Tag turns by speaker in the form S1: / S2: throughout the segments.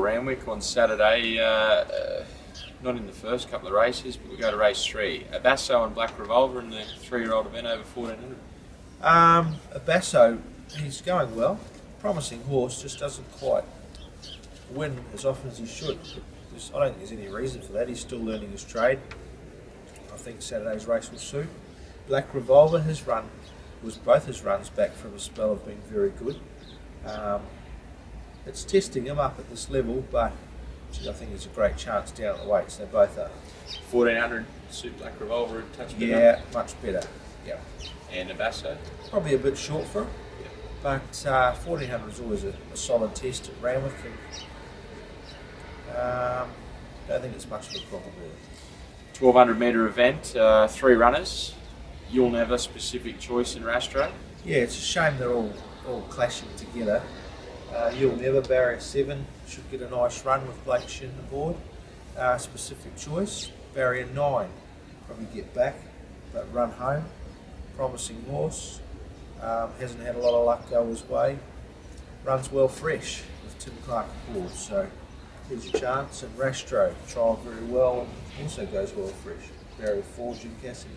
S1: Randwick on Saturday. Not in the first couple of races, but we go to race 3. A Basso and Black Revolver in the 3-year-old event over 1400.
S2: A Basso, he's going well. Promising horse, just doesn't quite win as often as he should. I don't think there's any reason for that. He's still learning his trade. I think Saturday's race will suit. Black Revolver, both his runs back from a spell have been very good. It's testing him up at this level, but I think there's a great chance down at the weights. They both are.
S1: 1400 suit Black Revolver a touch better.
S2: Yeah, much better. Yeah.
S1: And a Basso.
S2: Probably a bit short for him.
S1: Yeah.
S2: But 1400 is always a solid test at Randwick. I don't think it's much of a problem there. 1200
S1: metre event, 3 runners. You'll Never specific choice in Rastro.
S2: Yeah, it's a shame they're all clashing together. You'll Never, barrier 7, should get a nice run with Blake Shin aboard. Specific choice, barrier 9, probably get back, but run home. Promising horse, hasn't had a lot of luck go his way. Runs well fresh with Tim Clark aboard, so there's a chance. And Rastro trialled very well and also goes well fresh. Barrier 4, Jim Cassidy.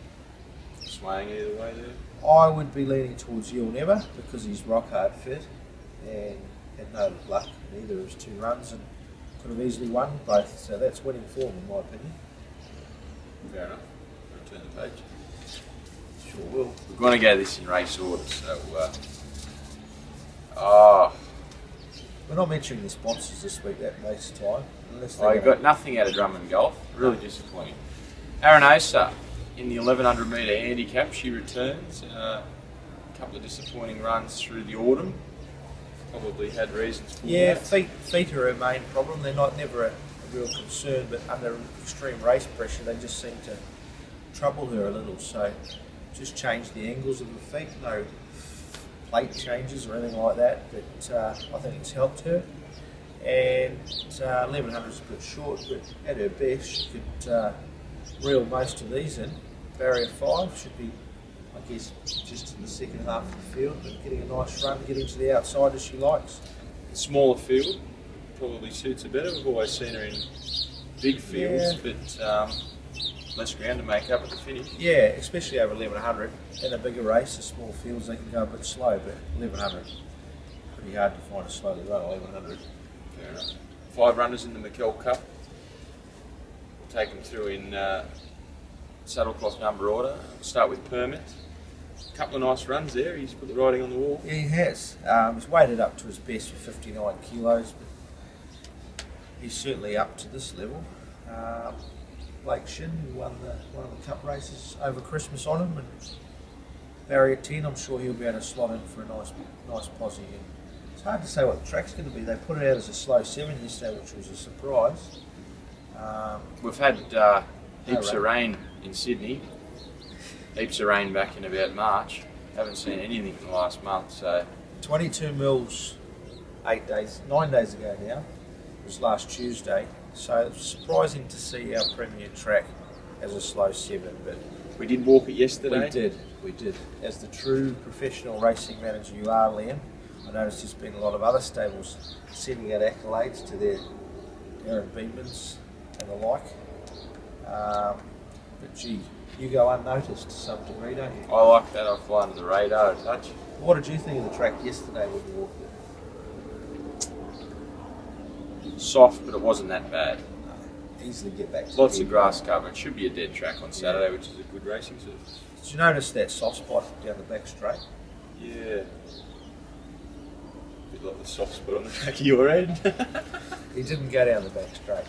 S1: Swaying either way there?
S2: I would be leaning towards You'll Never because he's rock hard fit and had no luck in either of his 2 runs and could have easily won both. So that's winning form in my opinion.
S1: Fair enough. Return the page.
S2: Sure will.
S1: We're going to go this in race order, so
S2: we're not mentioning the sponsors this week, that makes time.
S1: I got nothing out of Drummond Golf. Really disappointing. Aranosa in the 1100 metre handicap, she returns. A couple of disappointing runs through the autumn. Probably had reasons for that.
S2: Feet are her main problem. They're never a real concern, but under extreme race pressure, they just seem to trouble her a little. So just change the angles of the feet. No plate changes or anything like that, but I think it's helped her. And 1100 is a bit short, but at her best, she could reel most of these in. Barrier 5 should be, I guess, just in the second half of the field, but getting a nice run, getting to the outside as she likes.
S1: Smaller field probably suits her better. We've always seen her in big fields, but less ground to make up at the finish.
S2: Yeah, especially over 1100. In a bigger race, the small fields, they can go a bit slow, but 1100, pretty hard to find a slowly run 1100.
S1: Fair enough. 5 runners in the McKell Cup. We'll take them through in saddlecloth number order. We'll start with Permit. A couple of nice runs there. He's put the writing on the wall.
S2: Yeah, he has. He's weighted up to his best for 59 kilos, but he's certainly up to this level. Blake Shin, who won one of the cup races over Christmas on him, and barrier 10, I'm sure he'll be able to slot in for a nice posse. And it's hard to say what the track's going to be. They put it out as a slow 7 yesterday, which was a surprise.
S1: We've had heaps of rain in Sydney. Heaps of rain back in about March. Haven't seen anything in the last month. So
S2: 22 mils 9 days ago now. It was last Tuesday. So it's surprising to see our premier track as a slow 7, but
S1: we did walk it yesterday.
S2: We did. As the true professional racing manager you are, Liam, I noticed there's been a lot of other stables sending out accolades to their Aaron Beedmans and the like. But gee, you go unnoticed to some degree, don't you?
S1: I like that. I fly under the radar a touch.
S2: What did you think of the track yesterday when you walked it?
S1: Soft, but it wasn't that bad.
S2: Easily get back to
S1: lots of grass cover. It should be a dead track on Saturday, which is a good racing surface.
S2: Did you notice that soft spot down the back straight?
S1: Yeah. A bit like the soft spot on the back of your head.
S2: He didn't go down the back straight.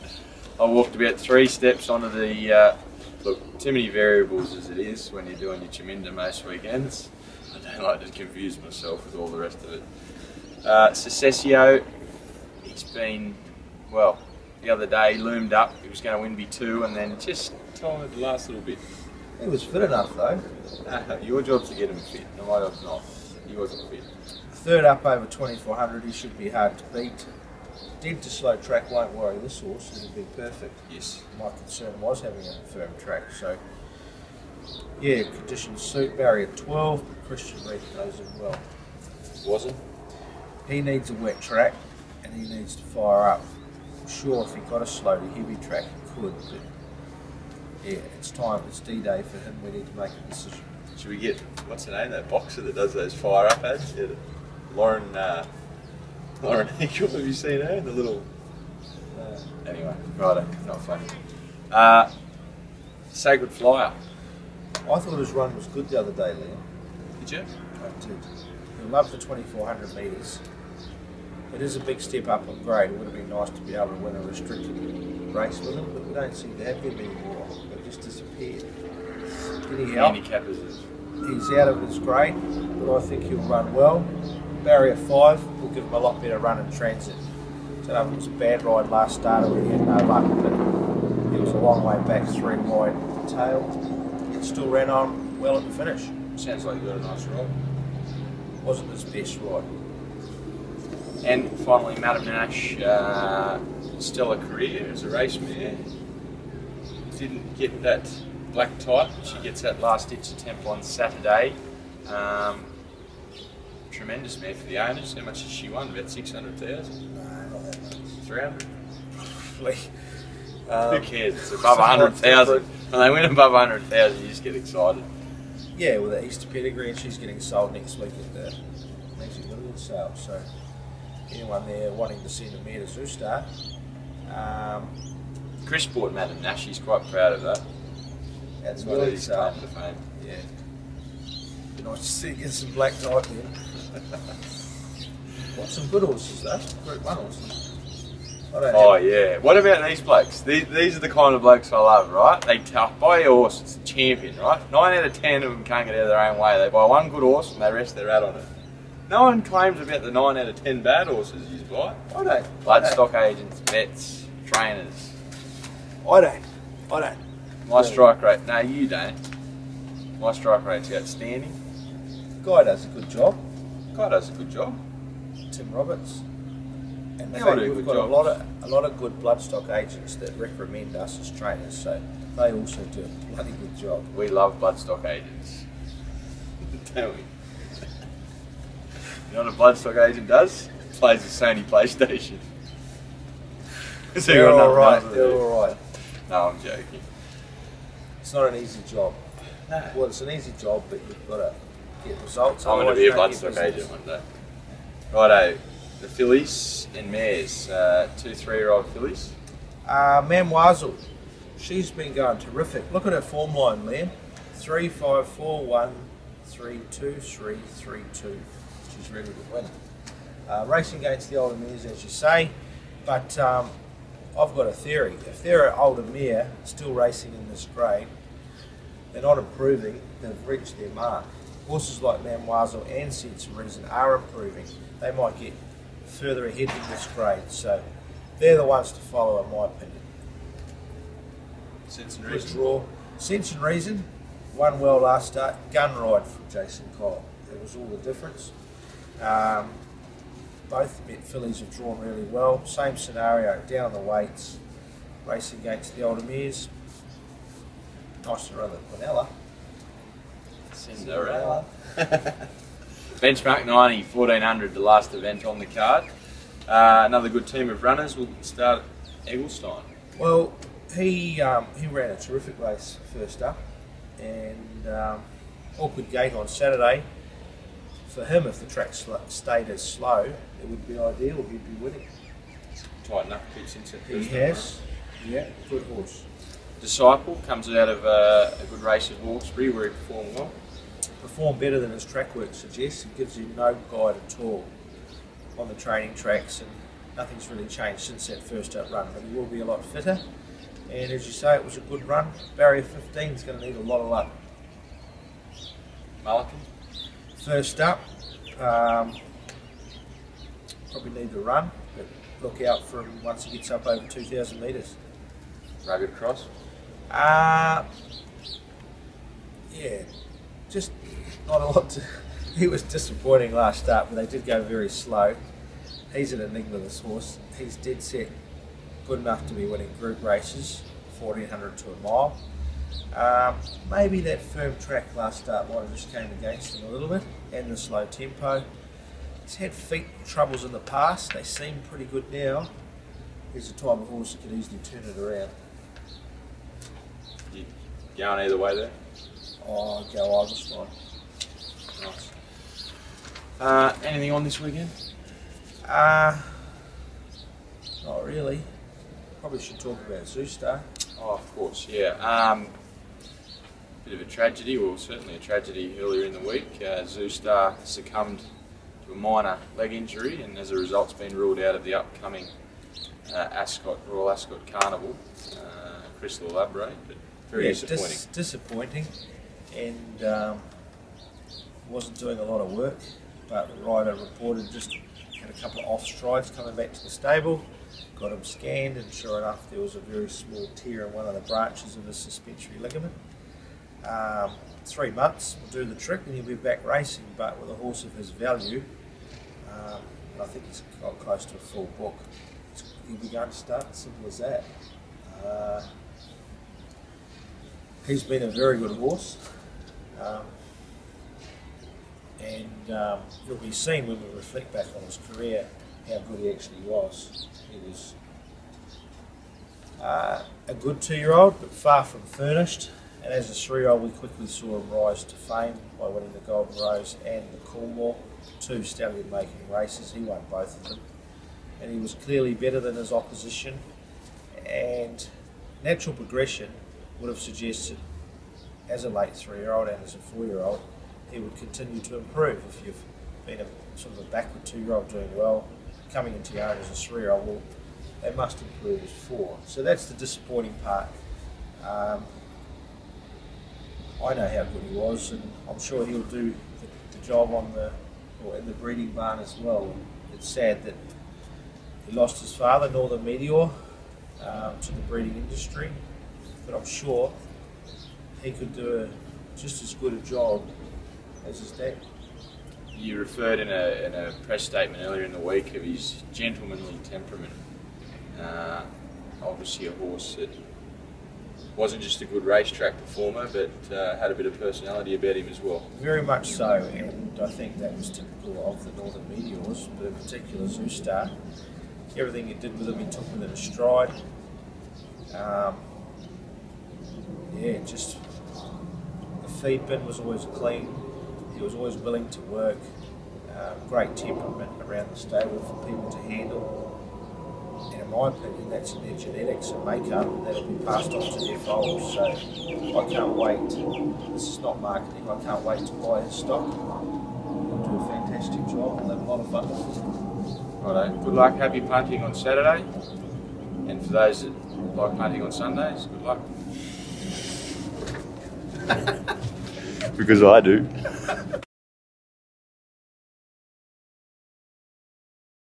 S1: I walked about 3 steps onto the... look, too many variables as it is when you're doing your Chaminda most weekends. I don't like to confuse myself with all the rest of it. Secessio, he's been... Well, the other day he loomed up, he was going to win B2 and then just tired the last little bit.
S2: He was fit enough though.
S1: Your job's to get him fit, no, my job's not. He wasn't fit.
S2: Third up over 2400, he should be hard to beat. Dead to slow track won't worry this horse, it'll be perfect.
S1: Yes.
S2: My concern was having a firm track, so yeah, conditions suit. Barrier 12, but Christian Reed knows him well.
S1: Wasn't?
S2: He needs a wet track and he needs to fire up. I'm sure if he got a slow to heavy track, he could. But yeah, it's time. It's D-Day for him. We need to make a decision.
S1: Should we get, what's her name, that boxer that does those fire-up ads? Yeah, Lauren Eagle, have you seen her? The little... anyway, righto, not funny. Sacred Flyer.
S2: I thought his run was good the other day, Liam.
S1: Did you?
S2: I did. He loved the 2,400 metres. It is a big step up on grade. It would have been nice to be able to win a restricted race with him, but we don't seem to have them anymore. They've just disappeared. Anyhow, he's out of his grade, but I think he'll run well. Barrier 5 will give him a lot better run in transit. So it was a bad ride last start, where he had no luck, but he was a long way back, 3 wide tail. It still ran on well at the finish.
S1: Sounds like you got a nice ride.
S2: Wasn't his best ride.
S1: And finally, Madam Nash, stellar career as a race mare. Didn't get that black type. She gets that last ditch attempt on Saturday. Tremendous mare for the owners. How much has she won? About 600,000?
S2: No, not that much.
S1: 300?
S2: Who
S1: cares? It's above 100,000. When they win above 100,000, you just get excited.
S2: Yeah, with the Easter pedigree, and she's getting sold next week at the next Million sale. So anyone there wanting to send a mare to Zoostar,
S1: Chris bought Madam Nash. He's quite proud of that.
S2: That's
S1: one of his claim to fame.
S2: Yeah. Be nice to see get some black type then. Got some good horses though. Group 1 horses.
S1: Oh yeah. What about these blokes? These are the kind of blokes I love, right? They buy a horse, it's a champion, right? 9 out of 10 of them can't get out of their own way. They buy one good horse and they rest their rat on it. No one claims about the 9 out of 10 bad horses you buy.
S2: I don't.
S1: Bloodstock agents, vets, trainers.
S2: I don't.
S1: My strike rate, no you don't. My strike rate's outstanding.
S2: The guy does a good job.
S1: Guy does a good job.
S2: Tim Roberts. And
S1: They all do a
S2: we've
S1: good
S2: got
S1: job.
S2: a lot of good bloodstock agents that recommend us as trainers, so they also do a bloody good job.
S1: We love bloodstock agents. Don't we? You know what a bloodstock agent does? Plays the Sony PlayStation. So
S2: They're alright, they're alright.
S1: No, I'm joking.
S2: It's not an easy job.
S1: No.
S2: Well, it's an easy job, but you've got to get results.
S1: I'm going to
S2: otherwise
S1: be a
S2: you don't get
S1: bloodstock
S2: business.
S1: agent one day. Righto, the fillies and mares, 2 3-year-old fillies.
S2: Mamwazel, she's been going terrific. Look at her form line, Liam. 3, 5, 4, 1, 3, 2, 3, 3, 2. She's ready to win. Racing against the older mares, as you say, but I've got a theory. If they're an older mare still racing in this grade, they're not improving, they've reached their mark. Horses like Mamwazel and Sense and Reason are improving. They might get further ahead in this grade, so they're the ones to follow in my opinion.
S1: Sense and
S2: Good
S1: Reason.
S2: draw. Sense and Reason won well last start. Gun ride from Jason Cole. That was all the difference. Both fillies have drawn really well. Same scenario, down the weights, racing against the older mares. Nice to run the Quinella.
S1: Cinderella. Benchmark 90, 1400, the last event on the card. Another good team of runners will start at Egglestein.
S2: Well, he ran a terrific race first up, and awkward gate on Saturday. For him, if the track stayed as slow, it would be ideal. He'd be winning.
S1: Tighten up, keeps into
S2: He has. Yeah, good horse.
S1: Disciple comes out of a good race at Hawkesbury where he performed well.
S2: Performed better than his track work suggests. It gives you no guide at all on the training tracks, and nothing's really changed since that first up run, but he will be a lot fitter. And as you say, it was a good run. Barrier 15 is going to need a lot of luck.
S1: Mulligan.
S2: First up, probably need the run, but look out for him once he gets up over 2,000 metres.
S1: Rugged Cross.
S2: Yeah, just not a lot to... He was disappointing last start, but they did go very slow. He's an enigma, this horse. He's dead set good enough to be winning group races, 1,400 to a mile. Maybe that firm track last start might have just came against him a little bit, and the slow tempo. He's had feet troubles in the past. They seem pretty good now. he's a type of horse that could easily turn it around.
S1: You going either way there?
S2: Oh, I'll go either side.
S1: Nice. Anything on this weekend?
S2: Not really. Probably should talk about Zoostar.
S1: Oh, of course, yeah. Bit of a tragedy, well, certainly a tragedy earlier in the week. Zoostar succumbed to a minor leg injury, and as a result, it's been ruled out of the upcoming Royal Ascot Carnival. Chris will elaborate, but very disappointing.
S2: Disappointing, and wasn't doing a lot of work, but the rider reported just had a couple of off strides coming back to the stable, got him scanned, and sure enough there was a very small tear in one of the branches of the suspensory ligament. 3 months will do the trick and he'll be back racing, but with a horse of his value, and I think he's got close to a full book, he'll be going to start, simple as that. He's been a very good horse, and you'll be seen when we reflect back on his career how good he actually was. He was a good 2-year-old, but far from furnished. And as a 3-year-old, we quickly saw him rise to fame by winning the Golden Rose and the Coolmore, 2 stallion-making races. He won both of them, and he was clearly better than his opposition. And natural progression would have suggested, as a late 3-year-old and as a 4-year-old, he would continue to improve. If you've been a sort of a backward 2-year-old doing well, coming into your own as a 3-year-old, well, they must improve as 4. So that's the disappointing part. I know how good he was, and I'm sure he'll do the job in the breeding barn as well. And it's sad that he lost his father, Northern Meteor, to the breeding industry, but I'm sure he could do just as good a job as his dad.
S1: You referred in a press statement earlier in the week of his gentlemanly temperament. Obviously a horse that wasn't just a good racetrack performer, but had a bit of personality about him as well.
S2: Very much so, and I think that was typical of the Northern Meteors, but in particular Zoostar. Everything he did with him, he took with it a stride. Just the feed bin was always clean. He was always willing to work. Great temperament around the stable for people to handle. And in my opinion, that's in their genetics and makeup, and that'll be passed on to their foals. So I can't wait. This is not marketing. I can't wait to buy his stock. He'll do a fantastic job. We'll have a lot of fun with him.
S1: Righto. Good luck. Happy punting on Saturday. And for those that like punting on Sundays, good luck. Because I do.